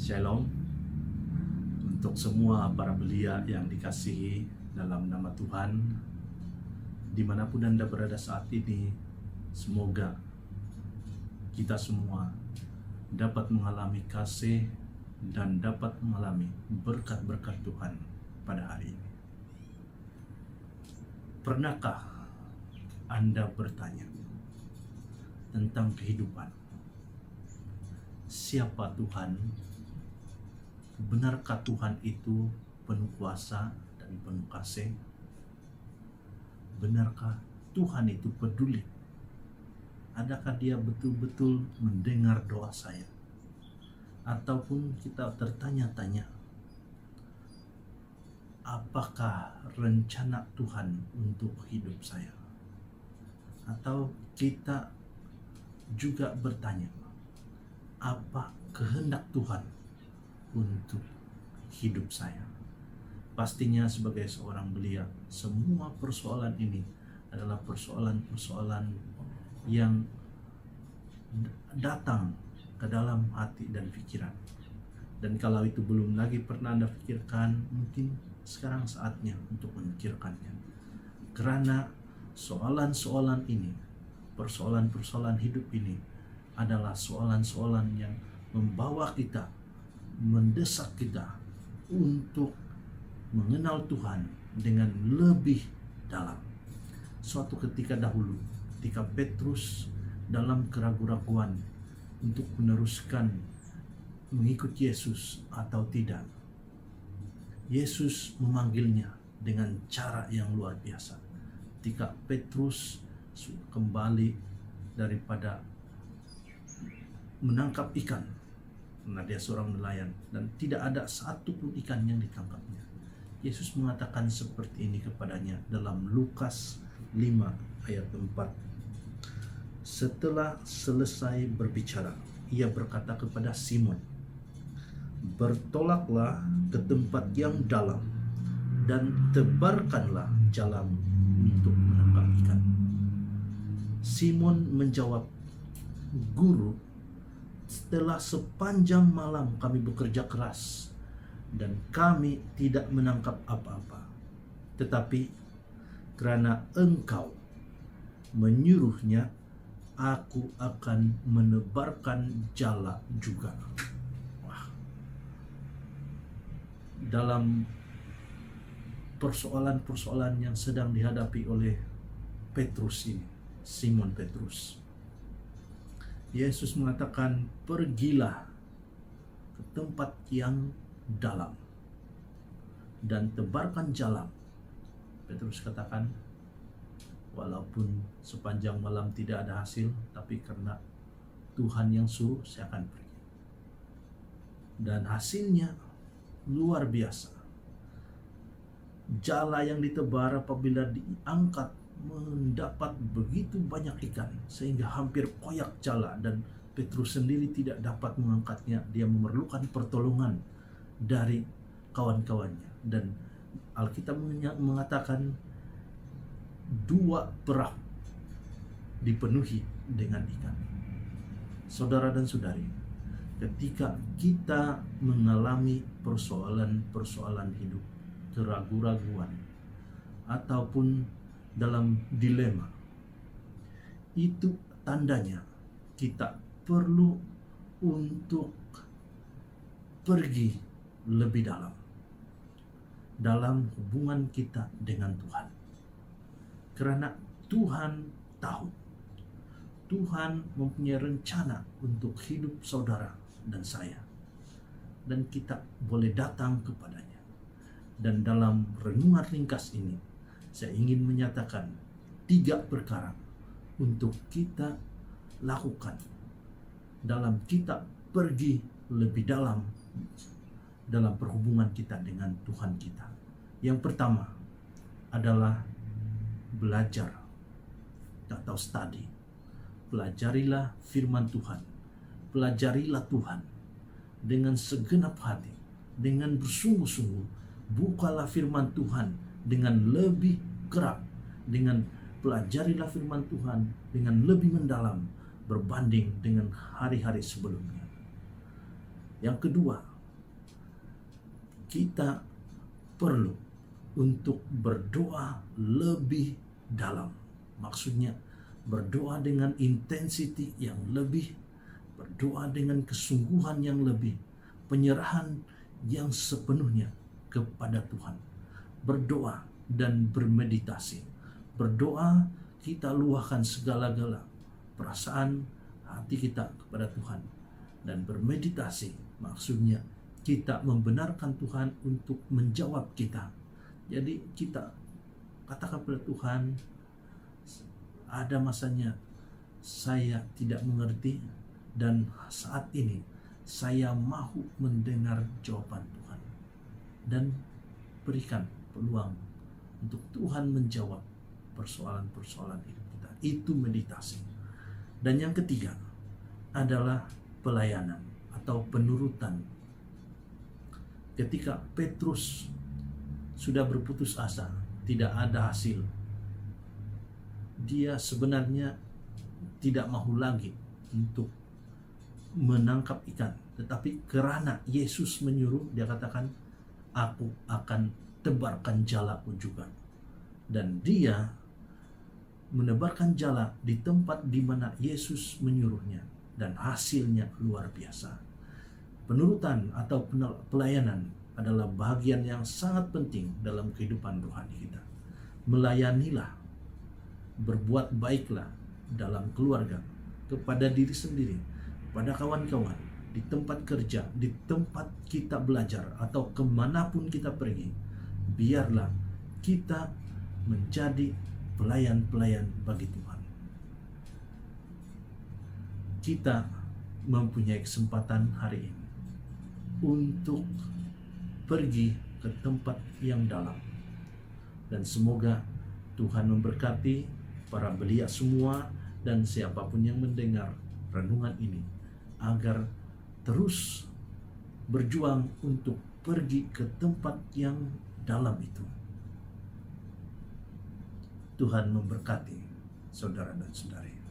Shalom untuk semua para belia yang dikasihi dalam nama Tuhan. Dimanapun Anda berada saat ini, semoga kita semua dapat mengalami kasih dan dapat mengalami berkat-berkat Tuhan pada hari ini. Pernahkah Anda bertanya tentang kehidupan? Siapa Tuhan? Benarkah Tuhan itu penuh kuasa dan penuh kasih? Benarkah Tuhan itu peduli? Adakah Dia betul-betul mendengar doa saya? Ataupun kita tertanya-tanya, apakah rencana Tuhan untuk hidup saya? Atau kita juga bertanya, apa kehendak Tuhan untuk hidup saya? Pastinya sebagai seorang belia, semua persoalan ini adalah persoalan-persoalan yang datang ke dalam hati dan pikiran. Dan kalau itu belum lagi pernah Anda pikirkan, mungkin sekarang saatnya untuk memikirkannya. Karena soalan-soalan ini, persoalan-persoalan hidup ini adalah soalan-soalan yang membawa kita, mendesak kita untuk mengenal Tuhan dengan lebih dalam. Suatu ketika dahulu, ketika Petrus dalam keraguan-raguan untuk meneruskan mengikut Yesus atau tidak, Yesus memanggilnya dengan cara yang luar biasa. Ketika Petrus kembali daripada menangkap ikan, karena dia seorang nelayan dan tidak ada satu pun ikan yang ditangkapnya, Yesus mengatakan seperti ini kepadanya dalam Lukas 5 ayat 4. Setelah selesai berbicara, ia berkata kepada Simon, bertolaklah ke tempat yang dalam dan tebarkanlah jalan untuk menangkap ikan. Simon menjawab, Guru, setelah sepanjang malam kami bekerja keras dan kami tidak menangkap apa-apa. Tetapi karena Engkau menyuruhnya, aku akan menebarkan jala juga. Wah. Dalam persoalan-persoalan yang sedang dihadapi oleh Petrus ini, Simon Petrus, Yesus mengatakan, pergilah ke tempat yang dalam dan tebarkan jala. Petrus katakan, walaupun sepanjang malam tidak ada hasil, tapi karena Tuhan yang suruh, saya akan pergi. Dan hasilnya luar biasa. Jala yang ditebar apabila diangkat mendapat begitu banyak ikan sehingga hampir koyak jala, dan Petrus sendiri tidak dapat mengangkatnya. Dia memerlukan pertolongan dari kawan-kawannya, dan Alkitab mengatakan 2 perahu dipenuhi dengan ikan. Saudara dan saudari, ketika kita mengalami persoalan-persoalan hidup, keraguan-raguan, ataupun dalam dilema, itu tandanya kita perlu untuk pergi lebih dalam hubungan kita dengan Tuhan. Karena Tuhan tahu, Tuhan mempunyai rencana untuk hidup saudara dan saya, dan kita boleh datang kepadanya. Dan dalam renungan ringkas ini, saya ingin menyatakan 3 perkara untuk kita lakukan dalam kita pergi lebih dalam perhubungan kita dengan Tuhan kita. Yang pertama adalah belajar atau study. Pelajarilah firman Tuhan. Pelajarilah Tuhan dengan segenap hati, dengan bersungguh-sungguh. Bukalah firman Tuhan dengan lebih kerap, pelajarilah firman Tuhan dengan lebih mendalam berbanding dengan hari-hari sebelumnya. Yang kedua, kita perlu untuk berdoa lebih dalam. Maksudnya berdoa dengan intensity yang lebih, berdoa dengan kesungguhan yang lebih, penyerahan yang sepenuhnya kepada Tuhan. Berdoa dan bermeditasi. Berdoa kita luahkan segala-gala perasaan hati kita kepada Tuhan. Dan bermeditasi maksudnya kita membenarkan Tuhan untuk menjawab kita. Jadi kita katakan pada Tuhan, ada masanya saya tidak mengerti, dan saat ini saya mau mendengar jawaban Tuhan. Dan berikan peluang untuk Tuhan menjawab persoalan-persoalan hidup kita. Itu meditasi. Dan yang ketiga adalah pelayanan atau penurutan. Ketika Petrus sudah berputus asa, tidak ada hasil, dia sebenarnya tidak mau lagi untuk menangkap ikan. Tetapi karena Yesus menyuruh, dia katakan, aku akan tebarkan jalaku juga. Dan dia menebarkan jala di tempat di mana Yesus menyuruhnya. Dan hasilnya luar biasa. Penurutan atau pelayanan adalah bagian yang sangat penting dalam kehidupan rohani kita. Melayanilah, berbuat baiklah dalam keluarga, kepada diri sendiri, pada kawan-kawan, di tempat kerja, di tempat kita belajar, atau kemanapun kita pergi. Biarlah kita menjadi pelayan-pelayan bagi Tuhan. Kita mempunyai kesempatan hari ini untuk pergi ke tempat yang dalam. Dan semoga Tuhan memberkati para belia semua dan siapapun yang mendengar renungan ini, agar terus berjuang untuk pergi ke tempat yang dalam itu. Tuhan memberkati saudara dan saudari.